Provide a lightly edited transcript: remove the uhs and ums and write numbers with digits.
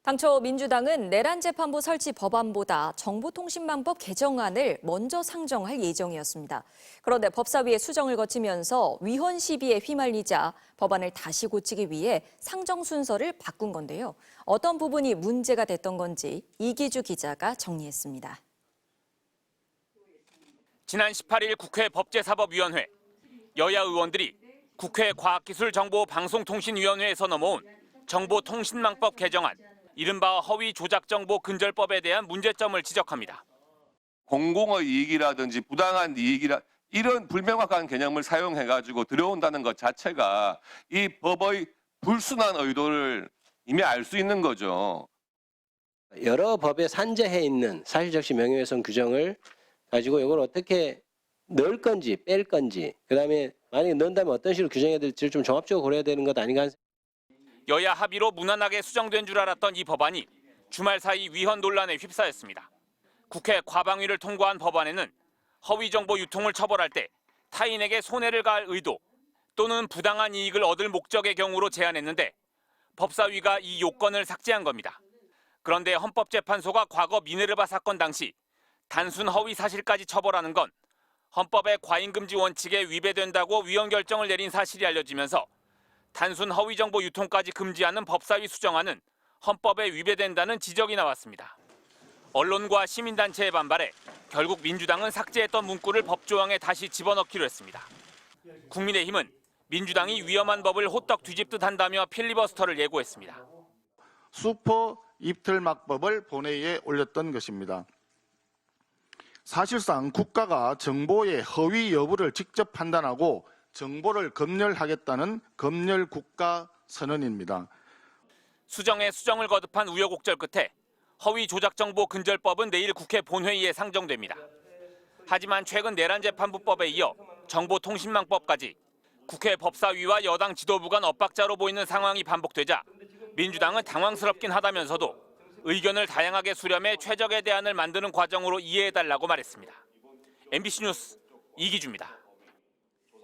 당초 민주당은 내란 재판부 설치 법안보다 정보통신망법 개정안을 먼저 상정할 예정이었습니다. 그런데 법사위의 수정을 거치면서 위헌 시비에 휘말리자 법안을 다시 고치기 위해 상정 순서를 바꾼 건데요. 어떤 부분이 문제가 됐던 건지 이기주 기자가 정리했습니다. 지난 18일 국회 법제사법위원회, 여야 의원들이 국회 과학기술정보방송통신위원회에서 넘어온 정보통신망법 개정안, 이른바 허위조작정보 근절법에 대한 문제점을 지적합니다. 공공의 이익이라든지 부당한 이익이라 이런 불명확한 개념을 사용해가지고 들어온다는 것 자체가 이 법의 불순한 의도를 이미 알 수 있는 거죠. 여러 법에 산재해 있는 사실적시 명예훼손 규정을 가지고 이걸 어떻게 넣을 건지 뺄 건지, 그다음에 만약에 넣는다면 어떤 식으로 규정해야 될지를 좀 종합적으로 고려해야 되는 것 아닌가. 여야 합의로 무난하게 수정된 줄 알았던 이 법안이 주말 사이 위헌 논란에 휩싸였습니다. 국회 과방위를 통과한 법안에는 허위 정보 유통을 처벌할 때 타인에게 손해를 가할 의도 또는 부당한 이익을 얻을 목적의 경우로 제한했는데 법사위가 이 요건을 삭제한 겁니다. 그런데 헌법재판소가 과거 미네르바 사건 당시 단순 허위 사실까지 처벌하는 건 헌법의 과잉금지 원칙에 위배된다고 위헌 결정을 내린 사실이 알려지면서 단순 허위 정보 유통까지 금지하는 법사위 수정안은 헌법에 위배된다는 지적이 나왔습니다. 언론과 시민단체의 반발에 결국 민주당은 삭제했던 문구를 법조항에 다시 집어넣기로 했습니다. 국민의힘은 민주당이 위험한 법을 호떡 뒤집듯 한다며 필리버스터를 예고했습니다. 슈퍼 입틀막법을 본회의에 올렸던 것입니다. 사실상 국가가 정보의 허위 여부를 직접 판단하고 정보를 검열하겠다는 검열국가 선언입니다. 수정에 수정을 거듭한 우여곡절 끝에 허위조작정보근절법은 내일 국회 본회의에 상정됩니다. 하지만 최근 내란재판부법에 이어 정보통신망법까지 국회 법사위와 여당 지도부 간 엇박자로 보이는 상황이 반복되자 민주당은 당황스럽긴 하다면서도 의견을 다양하게 수렴해 최적의 대안을 만드는 과정으로 이해해달라고 말했습니다. MBC 뉴스 이기주입니다.